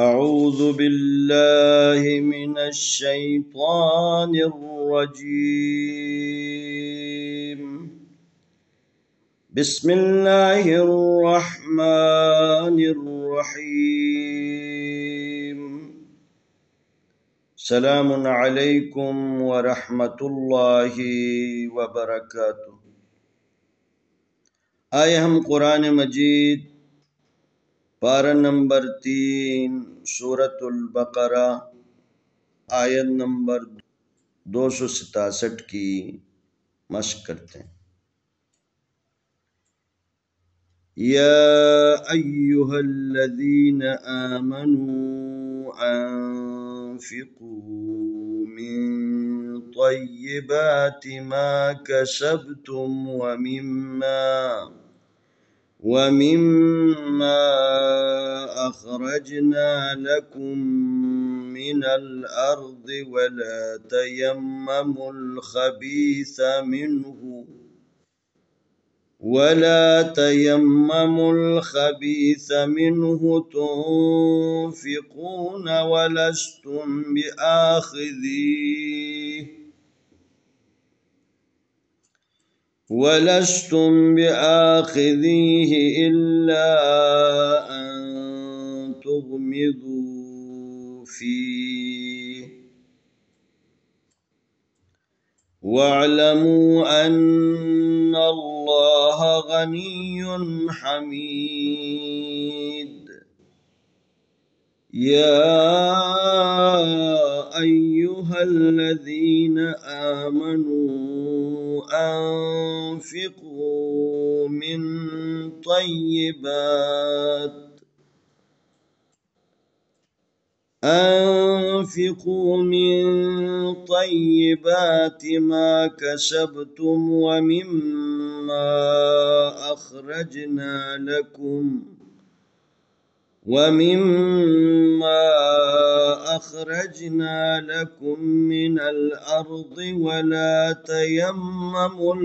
أعوذ بالله من الشيطان الرجيم. بسم الله الرحمن الرحيم. سلام عليكم ورحمة الله وبركاته. آئے ہم قرآن مجید پارہ نمبر 3 سورۃ البقرہ آیت نمبر 267 کی مشق کرتے ہیں۔ یا ایہا الذین آمنوا انفقوا من طیبات ما کسبتم ومما أخرجنا لكم من الأرض ولا تيمموا الخبيث منه تنفقون ولستم بآخذيه إلا أن تغمضوا فيه واعلموا أن الله غني حميد. يا أيها الذين آمنوا أنفقوا من طيبات ما كسبتم ومما أخرجنا لكم من الأرض ولا تيمموا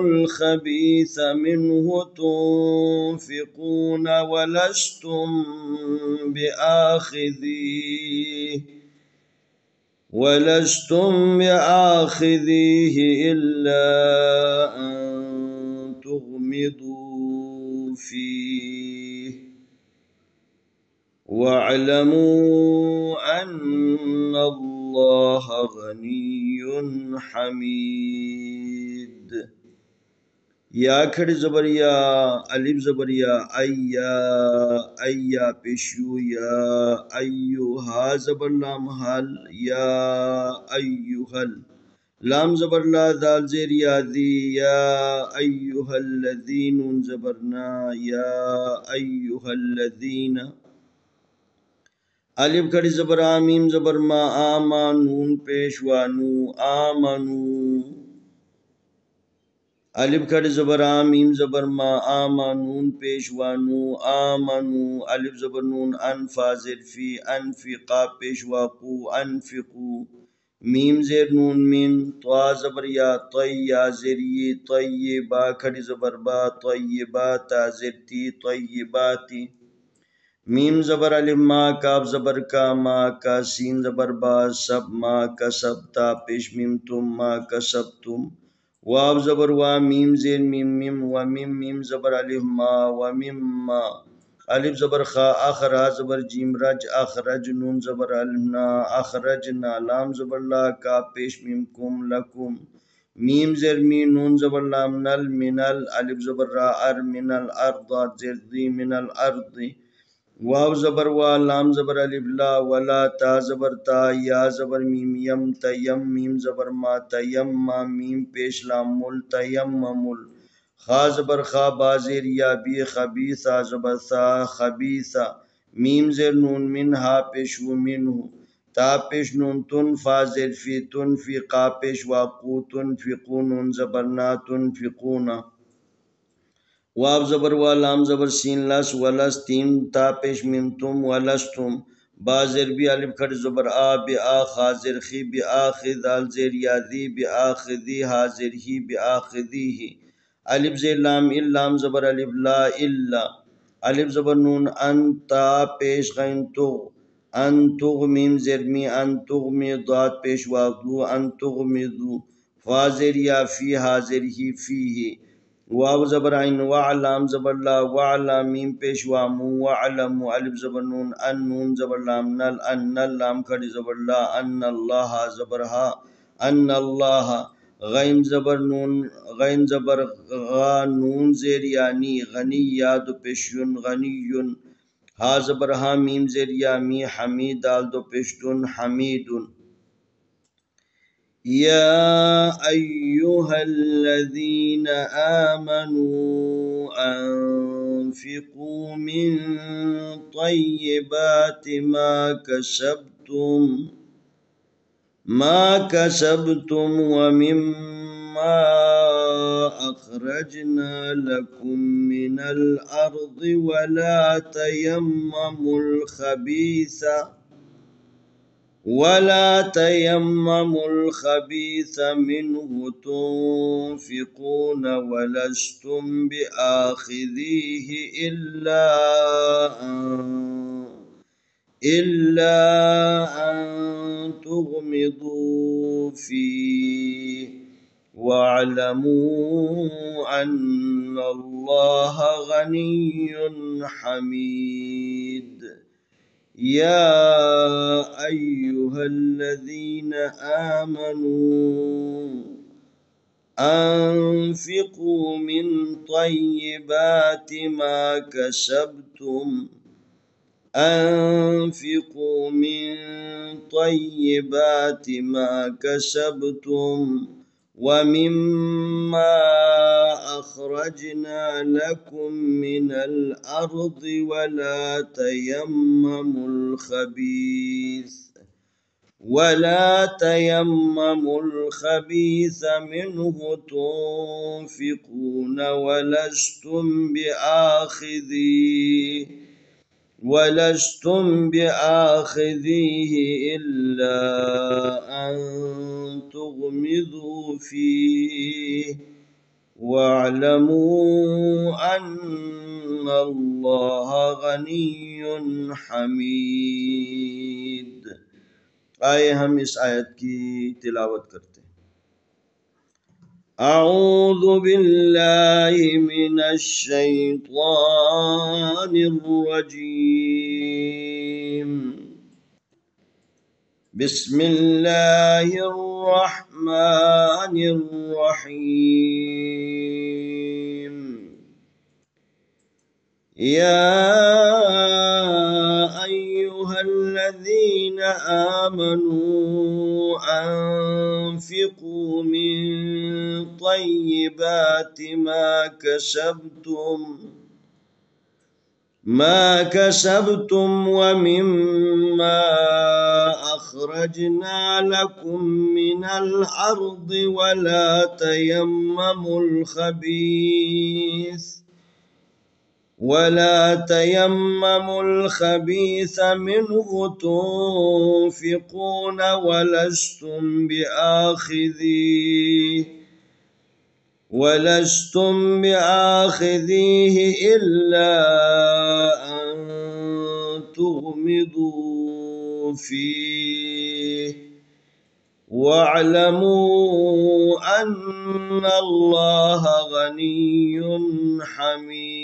الخبيث منه تنفقون ولستم بآخذيه إلا أن تغمضوا فيه واعلموا أن الله غني حميد. یا کھڑی زبر یا، الف زبر یا، ایا پیشو یا، ایوہا زبر لام حال، یا ایوہل لام زبر لا دال زیر یا دی، یا ایوہا الذین زبرنا، یا ایوہا الذین الف کھڑی زبر آمیم زبر ما، آمانون پیشوانو، آمنو الف کھڑی زبر آمیم زبر ما، آمانون پیشوانو، آمنو الف زبر نون انفا ظرفی، انفقا پیشواقو، انفقو میم زیر نون من، طا زبر یا، طیا زری، طیبا کھڑی زبر با، طیباتا زرتی، طیباتی میم زبر الف ما، کاف زبر کا، ما کا سین زبر با، سب ما کسبتا پیش میم تم، ما کسبتم واو زبر وا، میم زیر میم میم، ومیم میم زبر الف ما، ومما الف زبر خا، اخرا زبر جیم رج، اخرج نون زبر النا، اخرجنا لام زبر لا، کا پیش میم کم، لکم میم زیر می، نون زبر لام نل، منل الف زبر را ار، من الارض زیر دی، من الارض واو زبر وا، لام زبر الف لا، ولا تا زبر تا، یا زبر میم یم، تیم میم زبر ما، تیم ما میم پیش لام مل، تیم مل خا زبر خا، با زیر یا بی، خبیثا زبر ثا، خبیثا میم زیر نون من، ہا پیش و منہ تا پیش نون، تنفا ظرفی، تنفقا پیش واقو، تنفقون نون زبرنا، تنفقونا واو زبر وا، لام زبر سین لس، ولس تین تا پیش میم تم، ولستم با زیر بی الف کھڑ زبر آ، بی آ خاضر خی، بی آخذ دال زیر یا دی، بی آخذی حاضر ہی، بی آخذی ہی الف زیر لام اللام زبر الف لا الا الف زبر نون انتا پیش غین تو ان تغمیم زرمی ان تغمی ضاد پیش واقدو ان تغمدو فازر یا فی حاضر ہی فیہ واو زبر عین وعلام زبر لا وعلا میم پیش وامو وعلم الف زبر نون ان نون زبر لام نل ان نل لام کھڑی زبر لا ان اللہ زبر ہا ان اللہ غین زبر نون غین زبر غا نون زیر یعنی غنی یاد پیشون غنیون ہا زبر ہا میم زیر یامی حمید دال دو پیشتون حمیدون يا أيها الذين آمنوا أنفقوا من طيبات ما كسبتم ومما أخرجنا لكم من الأرض ولا تيمموا الخبيث منه تنفقون ولستم بآخذيه إلا أن تغمضوا فيه واعلموا أن الله غني حميد يا أيها الذين آمنوا أنفقوا من طيبات ما كسبتم ومما أخرجنا لكم من الأرض ولا تيمموا الخبيث منه تنفقون ولستم بآخذيه إلا أن تغمضوا فيه واعلموا أن الله غني حميد. آئے ہم اس آیت کی تلاوت کرتے ہیں. اعوذ باللہ من الشیطان الرجیم بسم اللہ الرحمن الرحیم یا أيها الذين آمنوا أنفقوا من طيبات ما كسبتم ومما أخرجنا لكم من الأرض ولا تيمموا الخبيث منه تنفقون ولستم بآخذيه إلا أن تغمضوا فيه واعلموا أن الله غني حميد.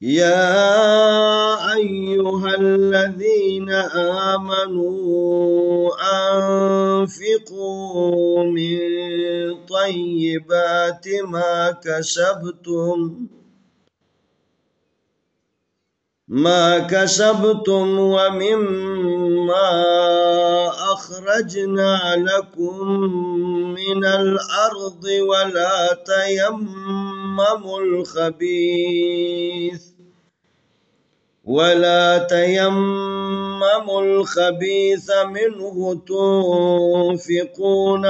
يا أيها الذين آمنوا أنفقوا من طيبات ما كسبتم ومما أخرجنا لكم من الأرض ولا تيمموا الخبيث منه تنفقون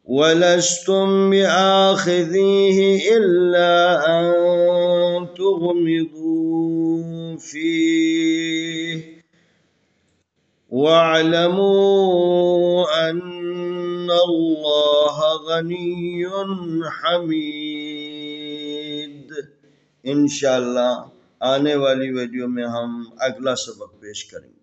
ولستم بآخذيه إلا أن تغمضوا فيه وَاعْلَمُوا أَنَّ اللَّهَ غَنِيٌّ حَمِيدٌ۔ انشاءاللہ آنے والی ویڈیو میں ہم اگلا سبق پیش کریں گے۔